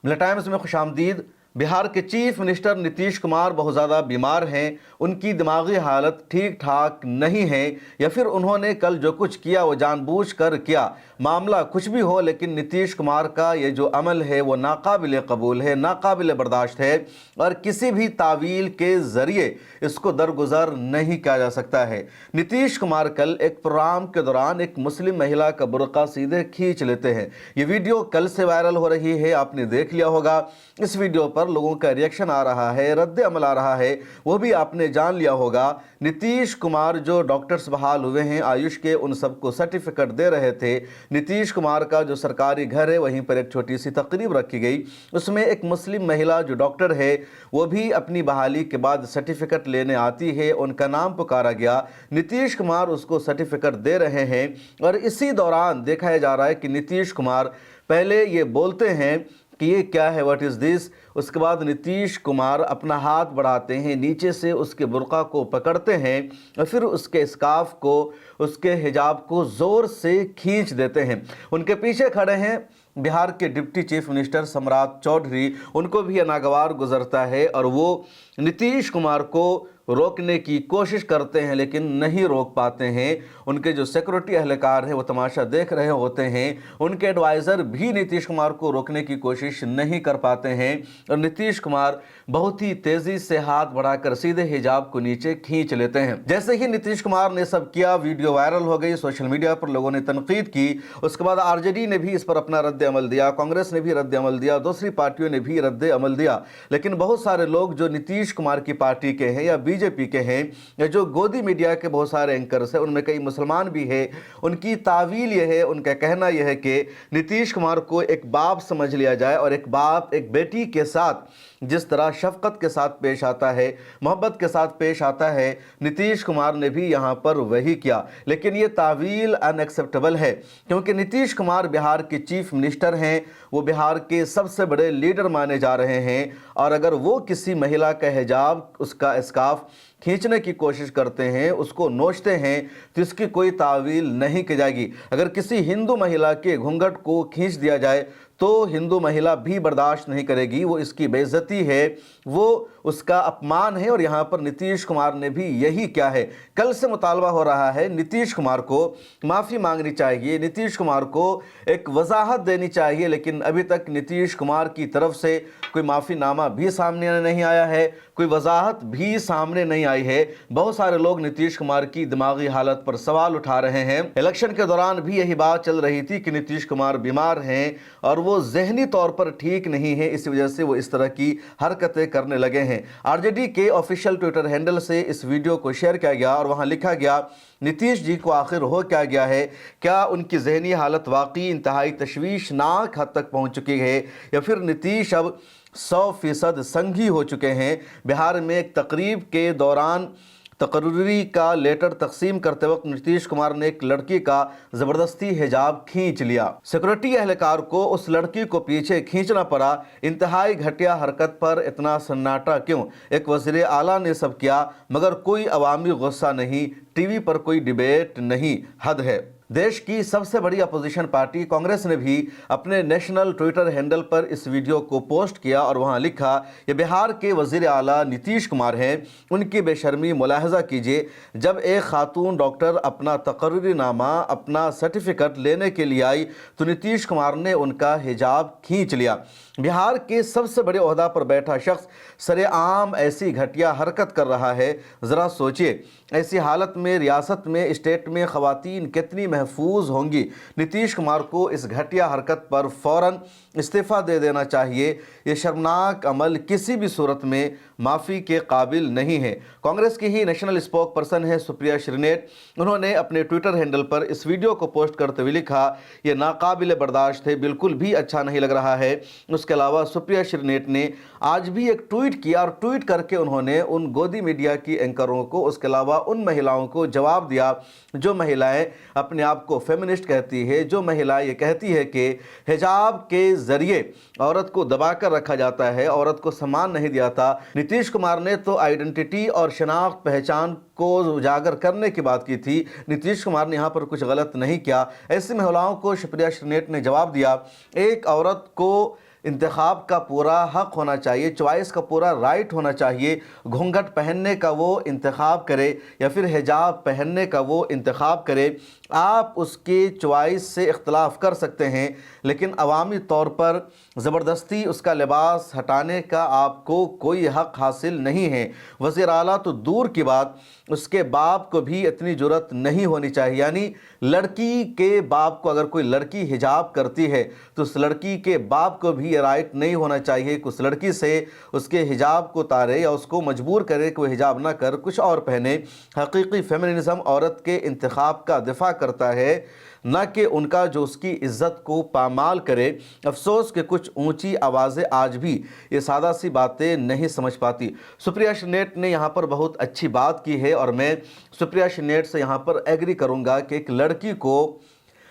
मिला टाइम्स में खुशामदीद। बिहार के चीफ मिनिस्टर नीतीश कुमार बहुत ज़्यादा बीमार हैं, उनकी दिमागी हालत ठीक ठाक नहीं है, या फिर उन्होंने कल जो कुछ किया वो जानबूझकर किया। मामला कुछ भी हो, लेकिन नीतीश कुमार का ये जो अमल है वो नाकाबिल कबूल है, नाकाबिल बर्दाश्त है, और किसी भी तावील के ज़रिए इसको दरगुजर नहीं किया जा सकता है। नीतीश कुमार कल एक प्रोग्राम के दौरान एक मुस्लिम महिला का बुर्का सीधे खींच लेते हैं। ये वीडियो कल से वायरल हो रही है, आपने देख लिया होगा। इस वीडियो पर लोगों का रिएक्शन आ रहा है, रद्द अमल आ रहा है, वो भी आपने जान लिया होगा। नीतीश कुमार जो डॉक्टर्स बहाल हुए हैं आयुष के, उन सबको सर्टिफिकेट दे रहे थे। नीतीश कुमार का जो सरकारी घर है वहीं पर एक छोटी सी तकरीब रखी गई, उसमें एक मुस्लिम महिला जो डॉक्टर है वो भी अपनी बहाली के बाद सर्टिफिकेट लेने आती है, उनका नाम पुकारा गया। नीतीश कुमार उसको सर्टिफिकेट दे रहे हैं, और इसी दौरान देखा जा रहा है कि नीतीश कुमार पहले ये बोलते हैं कि ये क्या है, व्हाट इज़ दिस। उसके बाद नीतीश कुमार अपना हाथ बढ़ाते हैं, नीचे से उसके बुर्का को पकड़ते हैं और फिर उसके स्कार्फ को, उसके हिजाब को ज़ोर से खींच देते हैं। उनके पीछे खड़े हैं बिहार के डिप्टी चीफ मिनिस्टर सम्राट चौधरी, उनको भी ये नागवार गुजरता है और वो नीतीश कुमार को रोकने की कोशिश करते हैं लेकिन नहीं रोक पाते हैं। उनके जो सिक्योरिटी एहलकार हैं वो तमाशा देख रहे होते हैं, उनके एडवाइज़र भी नीतीश कुमार को रोकने की कोशिश नहीं कर पाते हैं, और नीतीश कुमार बहुत ही तेज़ी से हाथ बढ़ाकर सीधे हिजाब को नीचे खींच लेते हैं। जैसे ही नीतीश कुमार ने सब किया, वीडियो वायरल हो गई, सोशल मीडिया पर लोगों ने तनकीद की। उसके बाद आरजेडी ने भी इस पर अपना रद्द अमल दिया, कांग्रेस ने भी रद्द अमल दिया, दूसरी पार्टियों ने भी रद्द अमल दिया। लेकिन बहुत सारे लोग जो नीतीश कुमार की पार्टी के हैं या बीजेपी के हैं, या जो गोदी मीडिया के बहुत सारे एंकर्स हैं, उनमें कई मुसलमान भी हैं, उनकी तावील यह है, उनका कहना यह है कि नीतीश कुमार को एक बाप समझ लिया जाए, और एक बाप एक बेटी के साथ जिस तरह शफकत के साथ पेश आता है, मोहब्बत के साथ पेश आता है, नीतीश कुमार ने भी यहाँ पर वही किया। लेकिन ये तावील अनएक्सेप्टेबल है, क्योंकि नीतीश कुमार बिहार के चीफ मिनिस्टर हैं, वो बिहार के सबसे बड़े लीडर माने जा रहे हैं, और अगर वो किसी महिला का हिजाब, उसका स्कार्फ खींचने की कोशिश करते हैं, उसको नोचते हैं, तो इसकी कोई तावील नहीं की जाएगी। अगर किसी हिंदू महिला के घूंघट को खींच दिया जाए तो हिंदू महिला भी बर्दाश्त नहीं करेगी, वो इसकी बेइज्जती है, वो उसका अपमान है, और यहाँ पर नीतीश कुमार ने भी यही किया है। कल से मुतालबा हो रहा है नीतीश कुमार को माफ़ी मांगनी चाहिए, नीतीश कुमार को एक वजाहत देनी चाहिए, लेकिन अभी तक नीतीश कुमार की तरफ से कोई माफ़ीनामा भी सामने नहीं आया है, कोई वजाहत भी सामने नहीं आई है। बहुत सारे लोग नीतीश कुमार की दिमागी हालत पर सवाल उठा रहे हैं। इलेक्शन के दौरान भी यही बात चल रही थी कि नीतीश कुमार बीमार हैं और वो जहनी तौर पर ठीक नहीं है, इस वजह से वो इस तरह की हरकतें करने लगे हैं। आरजेडी के ऑफिशियल ट्विटर हैंडल से इस वीडियो को शेयर किया गया और वहां लिखा गया, नीतीश जी को आखिर हो क्या गया है? क्या उनकी जहनी हालत वाकई इंतहाई तशवीशनाक हद तक पहुंच चुकी है, या फिर नीतीश अब 100% संघी हो चुके हैं? बिहार में एक तकरीब के दौरान तकरीरी का लेटर तकसीम करते वक्त नीतीश कुमार ने एक लड़की का ज़बरदस्ती हिजाब खींच लिया। सिक्योरिटी एहलकार को उस लड़की को पीछे खींचना पड़ा। इंतहाई घटिया हरकत पर इतना सन्नाटा क्यों? एक वज़ीर आला ने सब किया मगर कोई अवामी गुस्सा नहीं, टीवी पर कोई डिबेट नहीं, हद है। देश की सबसे बड़ी अपोजिशन पार्टी कांग्रेस ने भी अपने नेशनल ट्विटर हैंडल पर इस वीडियो को पोस्ट किया और वहां लिखा, ये बिहार के वज़ीर आला नीतीश कुमार हैं, उनकी बेशर्मी मुलाहजा कीजिए। जब एक खातून डॉक्टर अपना तकर्री नामा, अपना सर्टिफिकेट लेने के लिए आई तो नीतीश कुमार ने उनका हिजाब खींच लिया। बिहार के सबसे बड़े ओहदा पर बैठा शख्स सरेआम ऐसी घटिया हरकत कर रहा है। ज़रा सोचिए, ऐसी हालत में रियासत में, स्टेट में ख़वातीन कितनी महफूज होंगी। नीतीश कुमार को इस घटिया हरकत पर फ़ौरन इस्तीफ़ा दे देना चाहिए। ये शर्मनाक अमल किसी भी सूरत में माफ़ी के काबिल नहीं है। कांग्रेस की ही नेशनल स्पोक पर्सन है सुप्रिया श्रीनेट, उन्होंने अपने ट्विटर हैंडल पर इस वीडियो को पोस्ट करते हुए लिखा, ये नाकाबिल बर्दाश्त है, बिल्कुल भी अच्छा नहीं लग रहा है। उसके अलावा सुप्रिया श्रीनेट ने आज भी एक ट्वीट किया और ट्वीट करके उन्होंने उन गोदी मीडिया की एंकरों को, उसके अलावा उन महिलाओं को जवाब दिया जो महिलाएं अपने आप को फेमिनिस्ट कहती है, जो महिला ये कहती है कि हिजाब के ज़रिए औरत को दबाकर रखा जाता है, औरत को सम्मान नहीं दिया था। नीतीश कुमार ने तो आइडेंटिटी और शनाख्त पहचान को उजागर करने की बात की थी। नीतीश कुमार ने यहाँ पर कुछ गलत नहीं किया। ऐसी महिलाओं को सुप्रिया श्रीनेट ने जवाब दिया, एक औरत को इंतखाब का पूरा हक होना चाहिए, चॉइस का पूरा राइट होना चाहिए। घूंघट पहनने का वो इंतखाब करे या फिर हिजाब पहनने का वो इंतखाब करे, आप उसके चॉइस से इख्तलाफ कर सकते हैं, लेकिन अवामी तौर पर ज़बरदस्ती उसका लिबास हटाने का आपको कोई हक़ हासिल नहीं है। वज़ीर आला तो दूर की बात, उसके बाप को भी इतनी जुर्रत नहीं होनी चाहिए। यानी लड़की के बाप को, अगर कोई लड़की हिजाब करती है तो उस लड़की के बाप को भी ये राइट नहीं होना चाहिए कि उस लड़की से उसके हिजाब को उतारे या उसको मजबूर करे कि वो हिजाब ना कर, कुछ और पहने। हकीकी फेमिनिज़म औरत के इंतखाब का दिफा करता है, न कि उनका जो उसकी इज़्ज़त को पामाल करे। अफसोस कि कुछ ऊंची आवाज़ें आज भी ये सादा सी बातें नहीं समझ पाती। सुप्रिया श्रीनेट ने यहाँ पर बहुत अच्छी बात की है और मैं सुप्रिया श्रीनेट से यहाँ पर एग्री करूँगा कि एक लड़की को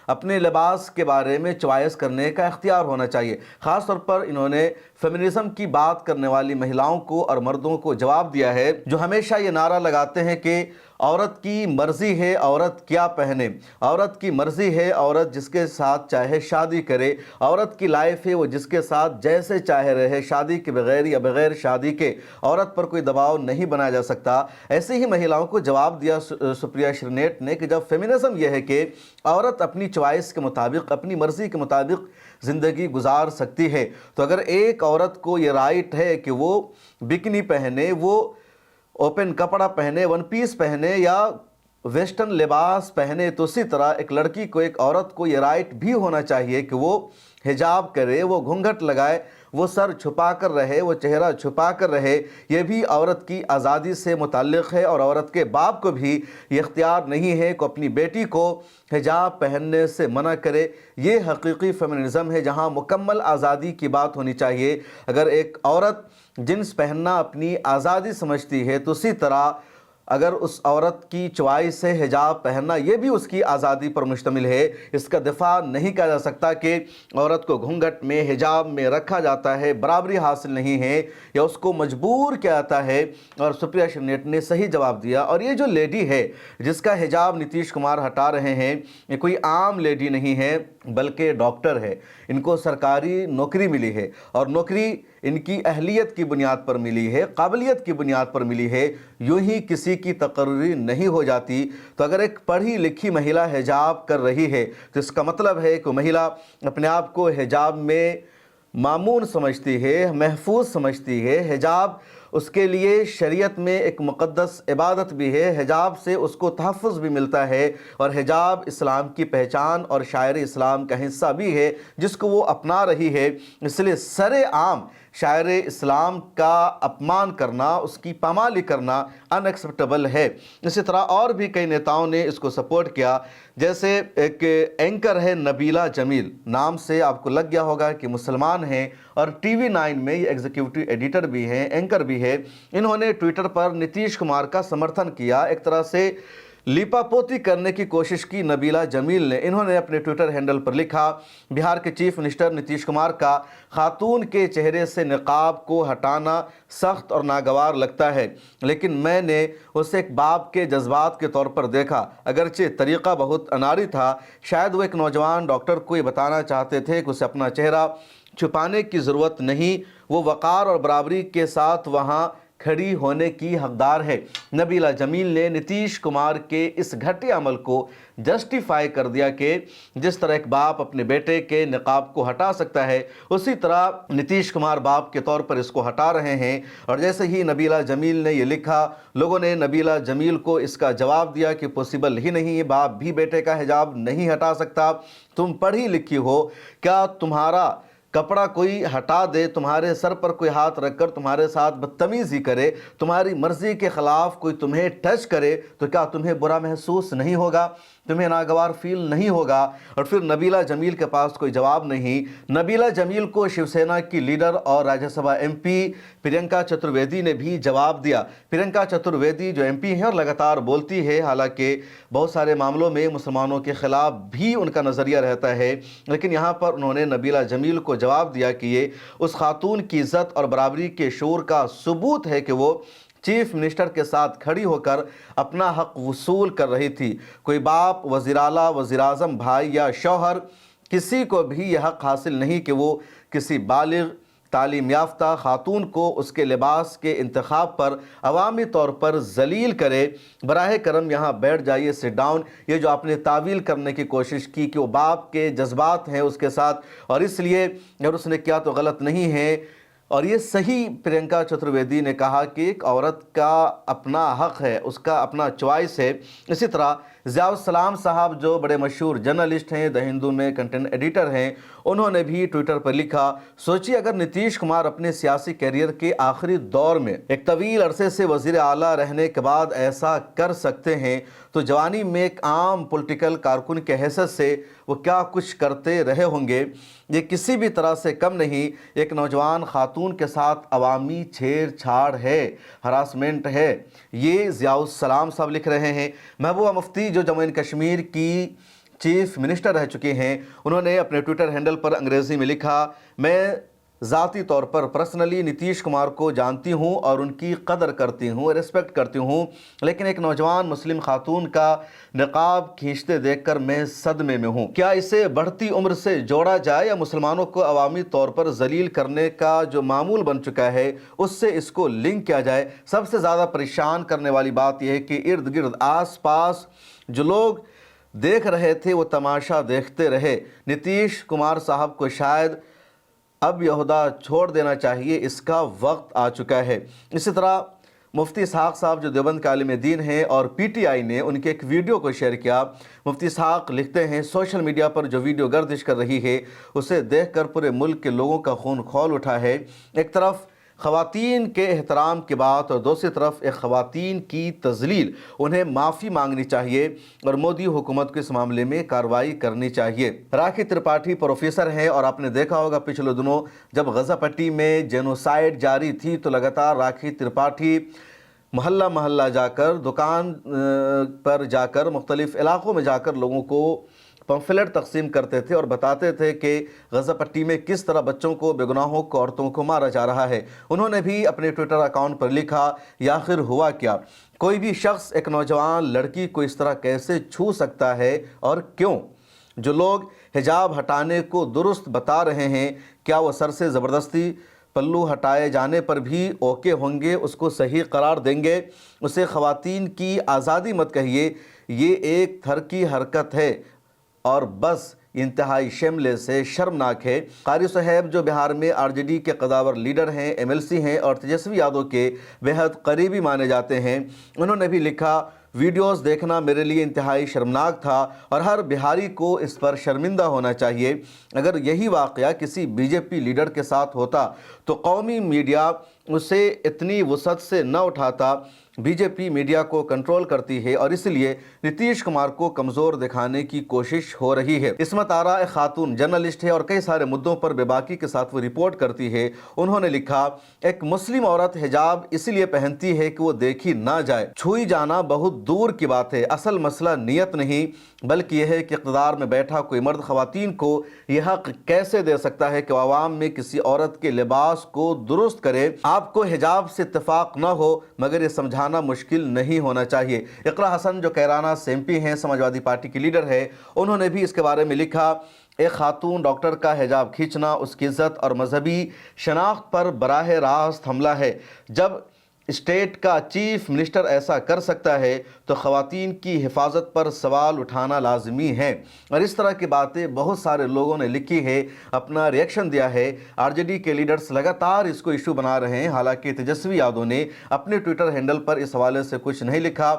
अपने लिबास के बारे में चॉइस करने का इख्तियार होना चाहिए। ख़ास तौर पर इन्होंने फेमिनिज़म की बात करने वाली महिलाओं को और मर्दों को जवाब दिया है जो हमेशा ये नारा लगाते हैं कि औरत की मर्ज़ी है औरत क्या पहने, औरत की मर्ज़ी है औरत जिसके साथ चाहे शादी करे, औरत की लाइफ है वो जिसके साथ जैसे चाहे रहे, शादी के बगैर या बगैर शादी के औरत पर कोई दबाव नहीं बनाया जा सकता। ऐसे ही महिलाओं को जवाब दिया सुप्रिया श्रीनेट ने कि जब फेमिनिज़म यह है कि औरत अपनी चॉइस के मुताबिक, अपनी मर्ज़ी के मुताबिक ज़िंदगी गुजार सकती है, तो अगर एक औरत को ये राइट है कि वो बिकनी पहने, वो ओपन कपड़ा पहने, वन पीस पहने या वेस्टर्न लिबास पहने, तो उसी तरह एक लड़की को, एक औरत को ये राइट भी होना चाहिए कि वो हिजाब करे, वो घूंघट लगाए, वो सर छुपा कर रहे, वो चेहरा छुपा कर रहे। ये भी औरत की आज़ादी से मुताल्लिक़ है और औरत के बाप को भी ये इख्तियार नहीं है कि अपनी बेटी को हिजाब पहनने से मना करे। ये हकीकी फेमिनिज़म है जहाँ मुकम्मल आज़ादी की बात होनी चाहिए। अगर एक औरत जिन्स पहनना अपनी आज़ादी समझती है तो उसी तरह अगर उस औरत की चॉइस से हिजाब पहनना ये भी उसकी आज़ादी पर मुश्तमिल है। इसका दिफा नहीं किया जा सकता कि औरत को घूंघट में, हिजाब में रखा जाता है, बराबरी हासिल नहीं है या उसको मजबूर किया जाता है। और सुप्रिया श्रीनेट ने सही जवाब दिया। और ये जो लेडी है जिसका हिजाब नीतीश कुमार हटा रहे हैं, ये कोई आम लेडी नहीं है बल्कि डॉक्टर है। इनको सरकारी नौकरी मिली है और नौकरी इनकी अहलियत की बुनियाद पर मिली है, काबिलियत की बुनियाद पर मिली है। यूं ही किसी की तकर्री नहीं हो जाती। तो अगर एक पढ़ी लिखी महिला हिजाब कर रही है तो इसका मतलब है कि महिला अपने आप को हिजाब में मामून समझती है, महफूज समझती है। हिजाब उसके लिए शरीयत में एक मुक़द्दस इबादत भी है, हिजाब से उसको तहफ़्फ़ुज़ भी मिलता है और हिजाब इस्लाम की पहचान और शायर इस्लाम का हिस्सा भी है जिसको वो अपना रही है। इसलिए सरेआम शायर इस्लाम का अपमान करना, उसकी पामाली करना अनएक्सेप्टेबल है। इसी तरह और भी कई नेताओं ने इसको सपोर्ट किया। जैसे एक एंकर है नबीला जमील, नाम से आपको लग गया होगा कि मुसलमान हैं और TV9 में ये एग्जीक्यूटिव एडिटर भी हैं, एंकर भी है। इन्होंने ट्विटर पर नीतीश कुमार का समर्थन किया, एक तरह से लिपापोती करने की कोशिश की नबीला जमील ने। इन्होंने अपने ट्विटर हैंडल पर लिखा, बिहार के चीफ मिनिस्टर नीतीश कुमार का खातून के चेहरे से निकाब को हटाना सख्त और नागवार लगता है, लेकिन मैंने उसे एक बाप के जज्बात के तौर पर देखा। अगरचे तरीक़ा बहुत अनाड़ी था, शायद वो एक नौजवान डॉक्टर को ये बताना चाहते थे कि उसे अपना चेहरा छुपाने की ज़रूरत नहीं, वो वक़ार और बराबरी के साथ वहाँ खड़ी होने की हकदार है। नबीला जमील ने नीतीश कुमार के इस घटिया अमल को जस्टिफाई कर दिया कि जिस तरह एक बाप अपने बेटे के निकाब को हटा सकता है, उसी तरह नीतीश कुमार बाप के तौर पर इसको हटा रहे हैं। और जैसे ही नबीला जमील ने ये लिखा, लोगों ने नबीला जमील को इसका जवाब दिया कि पॉसिबल ही नहीं, बाप भी बेटे का हिजाब नहीं हटा सकता। तुम पढ़ी लिखी हो, क्या तुम्हारा कपड़ा कोई हटा दे, तुम्हारे सर पर कोई हाथ रखकर तुम्हारे साथ बदतमीज़ी करे, तुम्हारी मर्ज़ी के ख़िलाफ़ कोई तुम्हें टच करे, तो क्या तुम्हें बुरा महसूस नहीं होगा, तुम्हें नागवार फील नहीं होगा? और फिर नबीला जमील के पास कोई जवाब नहीं। नबीला जमील को शिवसेना की लीडर और राज्यसभा MP प्रियंका चतुर्वेदी ने भी जवाब दिया। प्रियंका चतुर्वेदी जो MP हैं और लगातार बोलती है, हालांकि बहुत सारे मामलों में मुसलमानों के ख़िलाफ़ भी उनका नज़रिया रहता है, लेकिन यहाँ पर उन्होंने नबीला जमील को जवाब दिया कि ये उस खातून की इज़्ज़त और बराबरी के शूर का सबूत है कि वो चीफ मिनिस्टर के साथ खड़ी होकर अपना हक वसूल कर रही थी। कोई बाप, वज़ीर आला, वज़ीर आज़म, भाई या शौहर, किसी को भी यह हक हासिल नहीं कि वो किसी बालिग तालीम याफ्ता खातून को उसके लिबास के इंतखाब पर अवामी तौर पर जलील करे। बराह करम यहाँ बैठ जाइए, सिट डाउन। ये जो आपने तावील करने की कोशिश की कि वो बाप के जज्बात हैं उसके साथ और इसलिए अगर उसने किया तो गलत नहीं है, और ये सही प्रियंका चतुर्वेदी ने कहा कि एक औरत का अपना हक़ है, उसका अपना चॉइस है। इसी तरह ज़ियाउल-सलाम साहब जो बड़े मशहूर जर्नलिस्ट हैं, द हिंदू में कंटेंट एडिटर हैं, उन्होंने भी ट्विटर पर लिखा, सोचिए अगर नीतीश कुमार अपने सियासी कैरियर के आखिरी दौर में एक तवील अरसे से वज़ीर आला रहने के बाद ऐसा कर सकते हैं तो जवानी में एक आम पॉलिटिकल कारकुन के हैसियत से वो क्या कुछ करते रहे होंगे। ये किसी भी तरह से कम नहीं, एक नौजवान खातून के साथ अवामी छेड़छाड़ है, हरासमेंट है। ये ज़ियाउल-सलाम साहब लिख रहे हैं। महबूबा मुफ्ती जो जम्मू एंड कश्मीर की चीफ मिनिस्टर रह चुके हैं, उन्होंने अपने ट्विटर हैंडल पर अंग्रेज़ी में लिखा, मैं ज़ाती तौर पर पर्सनली नीतीश कुमार को जानती हूँ और उनकी कदर करती हूँ, रिस्पेक्ट करती हूँ, लेकिन एक नौजवान मुस्लिम खातून का निकाब खींचते देखकर मैं सदमे में हूँ। क्या इसे बढ़ती उम्र से जोड़ा जाए या मुसलमानों को अवामी तौर पर जलील करने का जो मामूल बन चुका है उससे इसको लिंक किया जाए। सबसे ज़्यादा परेशान करने वाली बात यह है कि इर्द गिर्द आस पास जो लोग देख रहे थे वो तमाशा देखते रहे। नीतीश कुमार साहब को शायद अब यहूदा छोड़ देना चाहिए, इसका वक्त आ चुका है। इसी तरह मुफ्ती इसहाक साहब जो देवबंद के आलिम दीन हैं और पीटीआई ने उनके एक वीडियो को शेयर किया। मुफ्ती इसहाक लिखते हैं, सोशल मीडिया पर जो वीडियो गर्दिश कर रही है उसे देखकर पूरे मुल्क के लोगों का खून खौल उठा है। एक तरफ ख़वातीन के एहतराम की बात और दूसरी तरफ एक ख़वातीन की तज़लील। उन्हें माफ़ी मांगनी चाहिए और मोदी हुकूमत को इस मामले में कार्रवाई करनी चाहिए। राखी त्रिपाठी प्रोफेसर हैं और आपने देखा होगा पिछले दिनों जब गज़ा पट्टी में जेनोसाइड जारी थी तो लगातार राखी त्रिपाठी मोहल्ला मोहल्ला जाकर, दुकान पर जाकर, मुख्तलिफ़ इलाक़ों में जाकर लोगों को पंफलेट तकसीम करते थे और बताते थे कि गज़ा पट्टी में किस तरह बच्चों को, बेगुनाहों को, औरतों को मारा जा रहा है। उन्होंने भी अपने ट्विटर अकाउंट पर लिखा, या आखिर हुआ क्या? कोई भी शख्स एक नौजवान लड़की को इस तरह कैसे छू सकता है और क्यों? जो लोग हिजाब हटाने को दुरुस्त बता रहे हैं, क्या वो सर से ज़बरदस्ती पल्लू हटाए जाने पर भी ओके होंगे, उसको सही करार देंगे? उसे ख़वातीन की आज़ादी मत कहिए, ये एक थर की हरकत है और बस इंतहाई शिमले से शर्मनाक है। कारी साहब जो बिहार में आरजेडी के कदावर लीडर हैं, एमएलसी हैं और तेजस्वी यादव के बेहद करीबी माने जाते हैं, उन्होंने भी लिखा, वीडियोस देखना मेरे लिए इंतहाई शर्मनाक था और हर बिहारी को इस पर शर्मिंदा होना चाहिए। अगर यही वाक़या किसी बीजेपी लीडर के साथ होता तो कौमी मीडिया उसे इतनी वुसअत से न उठाता। बीजेपी मीडिया को कंट्रोल करती है और इसलिए नीतीश कुमार को कमज़ोर दिखाने की कोशिश हो रही है। इस्मत आरा एक खातून जर्नलिस्ट है और कई सारे मुद्दों पर बेबाकी के साथ वो रिपोर्ट करती है। उन्होंने लिखा, एक मुस्लिम औरत हिजाब इसलिए पहनती है कि वो देखी ना जाए, छुई जाना बहुत दूर की बात है। असल मसला नियत नहीं बल्कि यह है कि इक़्तिदार में बैठा कोई मर्द ख़वातीन को यह हक़ कैसे दे सकता है कि आवाम में किसी औरत के लिबास को दुरुस्त करे। आपको हिजाब से इत्तेफाक न हो मगर ये समझाना मुश्किल नहीं होना चाहिए। इकरा हसन जो कैराना से एमपी हैं, समाजवादी पार्टी की लीडर है, उन्होंने भी इसके बारे में लिखा, एक खातून डॉक्टर का हिजाब खींचना उसकी इज़्ज़त और मजहबी शनाख्त पर बराह रास्त हमला है। जब स्टेट का चीफ मिनिस्टर ऐसा कर सकता है तो ख़वातीन की हिफाजत पर सवाल उठाना लाजमी है। और इस तरह की बातें बहुत सारे लोगों ने लिखी है, अपना रिएक्शन दिया है। आरजेडी के लीडर्स लगातार इसको इशू बना रहे हैं। हालांकि तेजस्वी यादव ने अपने ट्विटर हैंडल पर इस हवाले से कुछ नहीं लिखा।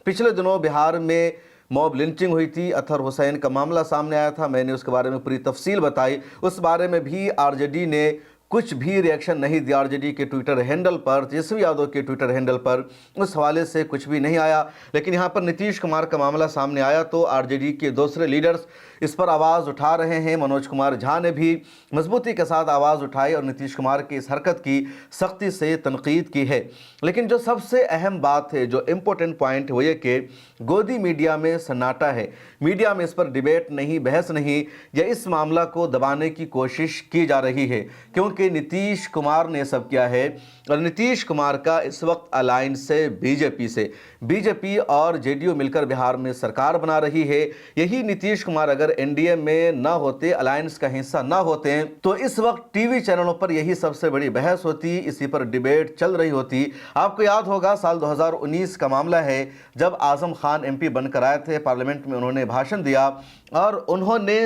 पिछले दिनों बिहार में मॉब लिंचिंग हुई थी, अतहर हुसैन का मामला सामने आया था, मैंने उसके बारे में पूरी तफसील बताई। उस बारे में भी आरजेडी ने कुछ भी रिएक्शन नहीं दिया। आरजेडी के ट्विटर हैंडल पर, तेजस्वी यादव के ट्विटर हैंडल पर उस हवाले से कुछ भी नहीं आया। लेकिन यहाँ पर नीतीश कुमार का मामला सामने आया तो आरजेडी के दूसरे लीडर्स इस पर आवाज़ उठा रहे हैं। मनोज कुमार झा ने भी मजबूती के साथ आवाज़ उठाई और नीतीश कुमार की इस हरकत की सख्ती से तनकीद की है। लेकिन जो सबसे अहम बात है, जो इम्पोर्टेंट पॉइंट वो ये कि गोदी मीडिया में सन्नाटा है। मीडिया में इस पर डिबेट नहीं, बहस नहीं, या इस मामला को दबाने की कोशिश की जा रही है क्योंकि नीतीश कुमार ने सब किया है। और नीतीश कुमार का इस वक्त अलायंस है बीजेपी से। बीजेपी और जेडीयू मिलकर बिहार में सरकार बना रही है। यही नीतीश कुमार अगर अगर एनडीए में ना होते, अलायंस का हिस्सा ना होते, तो इस वक्त टीवी चैनलों पर यही सबसे बड़ी बहस होती, इसी पर डिबेट चल रही होती। आपको याद होगा साल 2019 का मामला है, जब आजम खान एमपी बनकर आए थे, पार्लियामेंट में उन्होंने भाषण दिया और उन्होंने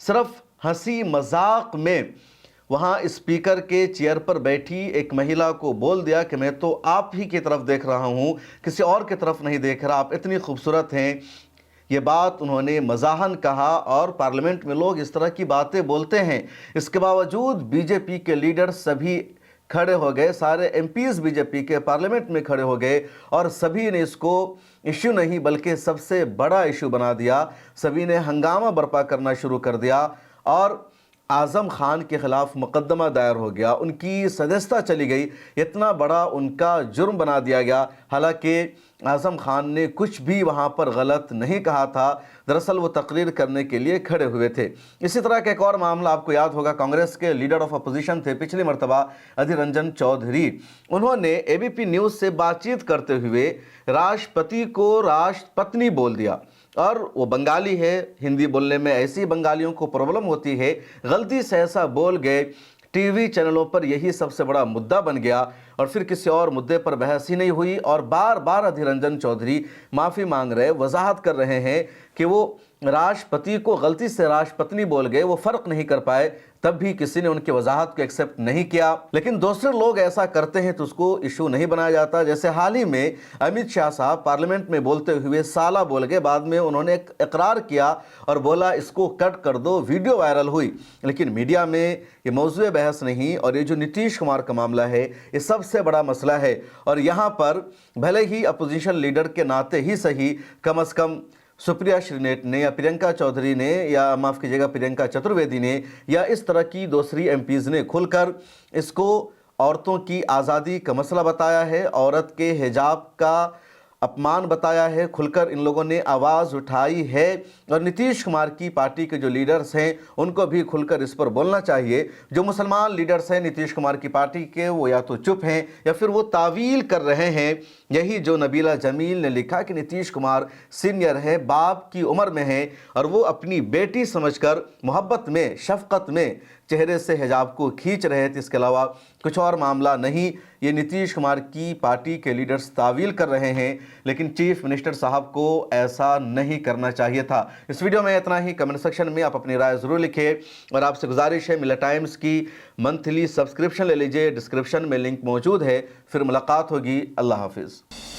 सिर्फ हंसी मजाक में वहाँ स्पीकर के चेयर पर बैठी एक महिला को बोल दिया कि मैं तो आप ही की तरफ देख रहा हूँ, किसी और की तरफ नहीं देख रहा, आप इतनी खूबसूरत हैं। ये बात उन्होंने मजाहन कहा और पार्लियामेंट में लोग इस तरह की बातें बोलते हैं। इसके बावजूद बीजेपी के लीडर सभी खड़े हो गए, सारे एमपीज बीजेपी के पार्लियामेंट में खड़े हो गए और सभी ने इसको इशू नहीं बल्कि सबसे बड़ा इशू बना दिया। सभी ने हंगामा बर्पा करना शुरू कर दिया और आज़म खान के ख़िलाफ़ मुकदमा दायर हो गया, उनकी सदस्यता चली गई, इतना बड़ा उनका जुर्म बना दिया गया। हालांकि आज़म खान ने कुछ भी वहाँ पर गलत नहीं कहा था, दरअसल वो तकरीर करने के लिए खड़े हुए थे। इसी तरह का एक और मामला आपको याद होगा, कांग्रेस के लीडर ऑफ अपोजिशन थे पिछली मरतबा अधीर रंजन चौधरी। उन्होंने एबीपी न्यूज़ से बातचीत करते हुए राष्ट्रपति को राष्ट्रपत्नी बोल दिया और वो बंगाली है, हिंदी बोलने में ऐसी बंगालियों को प्रॉब्लम होती है, गलती से ऐसा बोल गए। टीवी चैनलों पर यही सबसे बड़ा मुद्दा बन गया और फिर किसी और मुद्दे पर बहस ही नहीं हुई और बार बार अधीर रंजन चौधरी माफ़ी मांग रहे, वजाहत कर रहे हैं कि वो राष्ट्रपति को गलती से राष्ट्रपत्नी बोल गए, वो फ़र्क नहीं कर पाए, तब भी किसी ने उनकी वजाहत को एक्सेप्ट नहीं किया। लेकिन दूसरे लोग ऐसा करते हैं तो उसको इशू नहीं बनाया जाता। जैसे हाल ही में अमित शाह साहब पार्लियामेंट में बोलते हुए साला बोल गए, बाद में उन्होंने एक इकरार किया और बोला इसको कट कर दो, वीडियो वायरल हुई। लेकिन मीडिया में ये मौजूद बहस नहीं और ये जो नीतीश कुमार का मामला है ये सबसे बड़ा मसला है। और यहाँ पर भले ही अपोजिशन लीडर के नाते ही सही, कम अज़ कम सुप्रिया श्रीनेट ने या प्रियंका चौधरी ने या माफ़ कीजिएगा प्रियंका चतुर्वेदी ने या इस तरह की दूसरी एमपीज़ ने खुलकर इसको औरतों की आज़ादी का मसला बताया है, औरत के हिजाब का अपमान बताया है, खुलकर इन लोगों ने आवाज़ उठाई है। और नीतीश कुमार की पार्टी के जो लीडर्स हैं उनको भी खुलकर इस पर बोलना चाहिए। जो मुसलमान लीडर्स हैं नीतीश कुमार की पार्टी के, वो या तो चुप हैं या फिर वो तावील कर रहे हैं। यही जो नबीला जमील ने लिखा कि नीतीश कुमार सीनियर है, बाप की उम्र में है और वो अपनी बेटी समझकर मोहब्बत में, शफकत में चेहरे से हिजाब को खींच रहे थे, इसके अलावा कुछ और मामला नहीं। ये नीतीश कुमार की पार्टी के लीडर्स तावील कर रहे हैं, लेकिन चीफ मिनिस्टर साहब को ऐसा नहीं करना चाहिए था। इस वीडियो में इतना ही। कमेंट सेक्शन में आप अपनी राय ज़रूर लिखिए और आपसे गुजारिश है मिलत टाइम्स की मंथली सब्सक्रिप्शन ले लीजिए, डिस्क्रिप्शन में लिंक मौजूद है। फिर मुलाकात होगी। अल्लाह हाफिज़।